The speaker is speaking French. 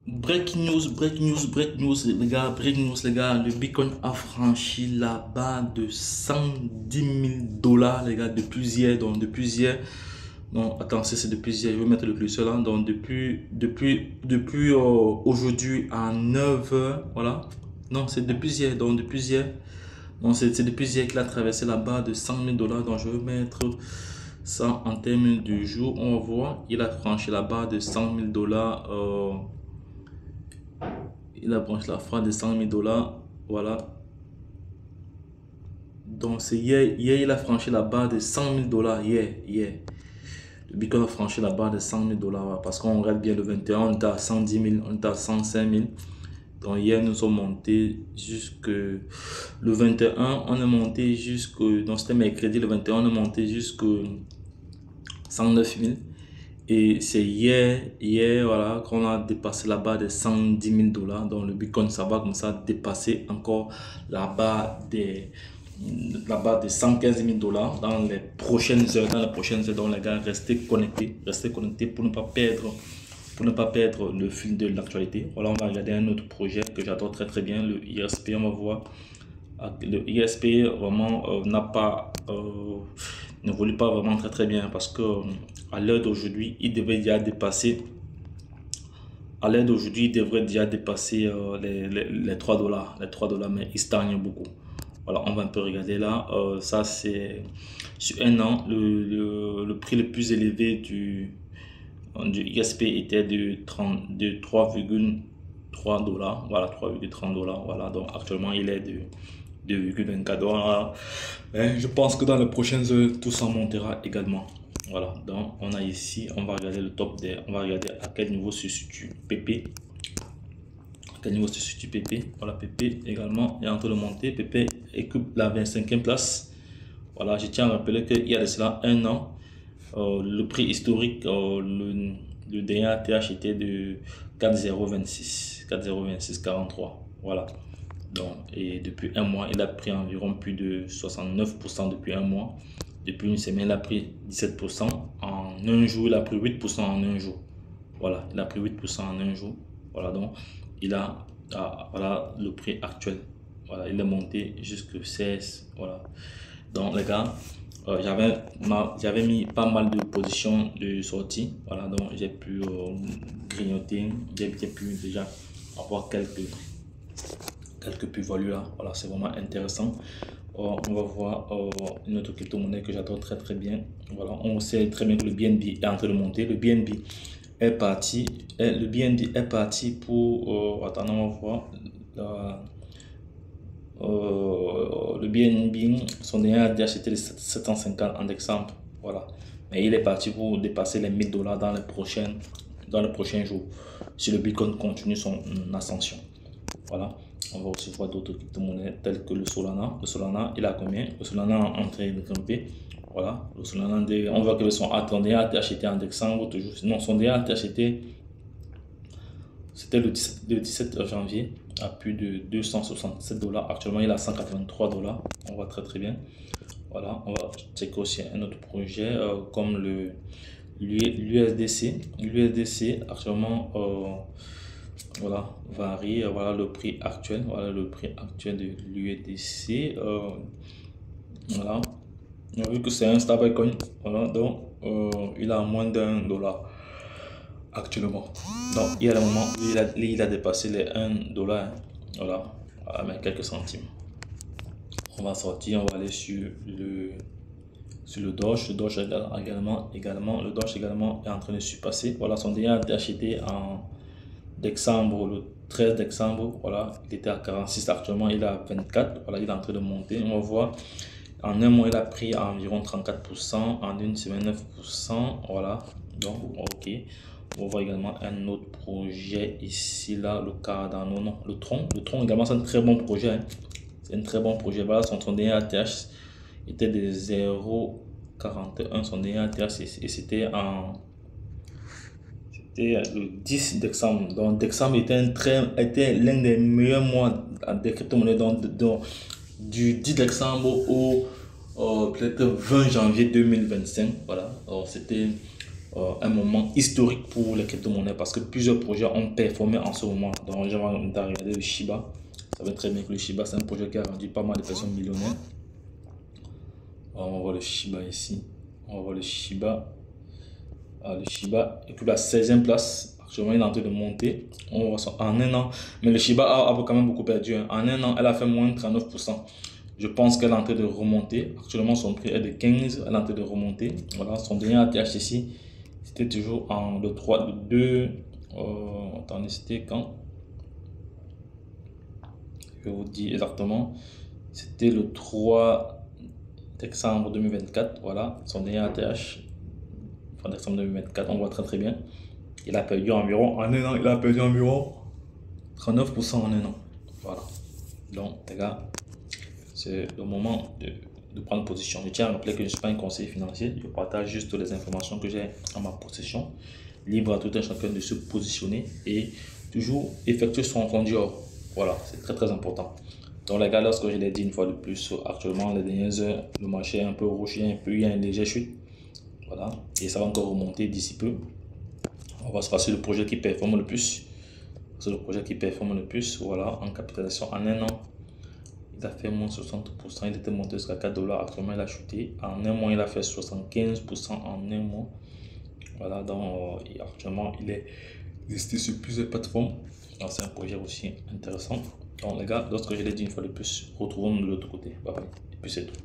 Break news, les gars, le Bitcoin a franchi la barre de 110 000 dollars, les gars, depuis hier, non, attends, c'est depuis hier, je vais mettre le curseur là, donc depuis aujourd'hui à 9 heures, voilà, non, c'est depuis hier, non, c'est depuis hier qu'il a traversé la barre de 100 000 dollars, donc je vais mettre ça en termes du jour, on va voir, il a franchi la barre de 100 000 dollars, il a branché la phrase de 100 000 dollars. Voilà. Donc, c'est hier, il a franchi la barre de 100 000 dollars. Hier. Le Bitcoin a franchi la barre de 100 000 dollars. Parce qu'on regarde bien le 21, on était à 110 000, on était à 105 000. Donc, hier, nous sommes montés jusque le 21. On est monté jusque, donc c'était mercredi, le 21, on est monté jusque 109 000. Et c'est hier, voilà, qu'on a dépassé la barre de 110 000 dollars. Donc le Bitcoin, ça va comme ça dépasser encore la barre de 115 000 dollars dans les prochaines heures. Donc les gars, restez connectés pour ne pas perdre le fil de l'actualité. Voilà, on va regarder un autre projet que j'adore très bien, le ISP. On va voir. Le ISP vraiment n'évolue pas vraiment très bien parce que à l'heure d'aujourd'hui il devrait déjà dépasser les 3 dollars mais il stagne beaucoup. Voilà, on va un peu regarder là. Ça c'est sur un an le prix le plus élevé du ISP était de 3,3 dollars. Voilà, 3,30 dollars. Voilà, donc actuellement il est de 2,24 dollars. Je pense que dans les prochaines heures, tout ça montera également. Voilà, donc on a ici, on va regarder le top des, on va regarder à quel niveau se situe PP. À quel niveau se situe PP. Voilà, PP également est en train de monter. PP occupe la 25e place. Voilà, je tiens à rappeler qu'il y a de cela un an, le prix historique, le dernier ATH était de 4,026, 43. Donc, et depuis un mois, il a pris environ plus de 69% depuis un mois. Depuis une semaine, il a pris 17%. En un jour, il a pris 8% en un jour. Voilà, il a pris 8% en un jour. Voilà, donc il a, voilà le prix actuel. Voilà, il est monté jusqu'à 16. Voilà. Donc les gars, j'avais mis pas mal de positions de sortie. Voilà, donc j'ai pu grignoter. J'ai pu déjà avoir quelques plus-values là. Voilà, c'est vraiment intéressant. On va voir une autre crypto-monnaie que j'adore très bien. Voilà, on sait très bien que le BNB est en train de monter. Le BNB est parti. Pour. Attends, on va voir. Le BNB, son dernier a acheté les 750 en décembre. Voilà. Mais il est parti pour dépasser les 1000 dollars dans les prochains jours. Si le Bitcoin continue son ascension. Voilà. On va aussi voir d'autres crypto-monnaies telles que le Solana. Le Solana, il a combien? Le Solana est en train de grimper. Voilà. Le Solana, on voit que son dernier a été acheté en décembre. Toujours. Non, son dernier a été acheté. C'était le 17 janvier à plus de 267 dollars. Actuellement, il est à 183 dollars. On voit très bien. Voilà. On va checker aussi un autre projet comme l'USDC. L'USDC, actuellement, voilà, varie. Voilà le prix actuel. Voilà le prix actuel de l'USDC. Voilà. On a vu que c'est un stablecoin. Voilà. Donc, il a moins d'1 dollar actuellement. Donc, il y a le moment où il a dépassé les 1 dollar. Voilà. Mais quelques centimes. On va sortir. On va aller sur le Doge. Le Doge également, le Doge également est en train de surpasser. Voilà, son dernier a été acheté en décembre, le 13 décembre, voilà, il était à 46, actuellement il est à 24, voilà, il est en train de monter. On va voir, en un mois il a pris environ 34%, en une semaine 9%, voilà, donc ok. On va voir également un autre projet ici, là, le Cardano, non, le Tron également c'est un très bon projet, hein. C'est un très bon projet. Voilà, son dernier ATH était de 0,41, son dernier ATH, et c'était le 10 décembre. Donc, décembre était l'un des meilleurs mois des crypto-monnaies. Donc, du 10 décembre au peut-être 20 janvier 2025. Voilà. Alors, c'était un moment historique pour les crypto-monnaies parce que plusieurs projets ont performé en ce moment. Donc, j'ai regardé le Shiba. Ça va très bien que le Shiba, c'est un projet qui a rendu pas mal de personnes millionnaires. On va voir le Shiba ici. On va voir le Shiba. Le Shiba occupe la 16e place. Actuellement, il est en train de monter. On voit ça en un an. Mais le Shiba a quand même beaucoup perdu. Hein. En un an, elle a fait moins de 39%. Je pense qu'elle est en train de remonter. Actuellement, son prix est de 15. Elle est en train de remonter. Voilà, son dernier ATH ici, c'était toujours en le 3, le 2. Attendez, c'était quand? Je vous dis exactement. C'était le 3 décembre 2024. Voilà, son dernier ATH. En décembre 2024, on voit très bien. Il a perdu environ, en un an, il a perdu environ 39% en un an. Voilà. Donc, les gars, c'est le moment de prendre position. Je tiens à rappeler que je ne suis pas un conseiller financier. Je partage juste les informations que j'ai en ma possession. Libre à tout un chacun de se positionner et toujours effectuer son job. Voilà, c'est très important. Donc les gars, lorsque je l'ai dit une fois de plus, actuellement, les dernières heures, le marché est un peu rouge, il y a une légère chute. Voilà, et ça va encore remonter d'ici peu. On va se passer le projet qui performe le plus. C'est le projet qui performe le plus. Voilà, en capitalisation en un an, il a fait moins 60%. Il était monté jusqu'à 4 $. Actuellement, il a chuté. En un mois, il a fait 75% en un mois. Voilà, donc actuellement, il est listé sur plusieurs plateformes. C'est un projet aussi intéressant. Donc, les gars, lorsque je l'ai dit une fois de plus, retrouvons-nous de l'autre côté. Bye bye. Et puis c'est tout.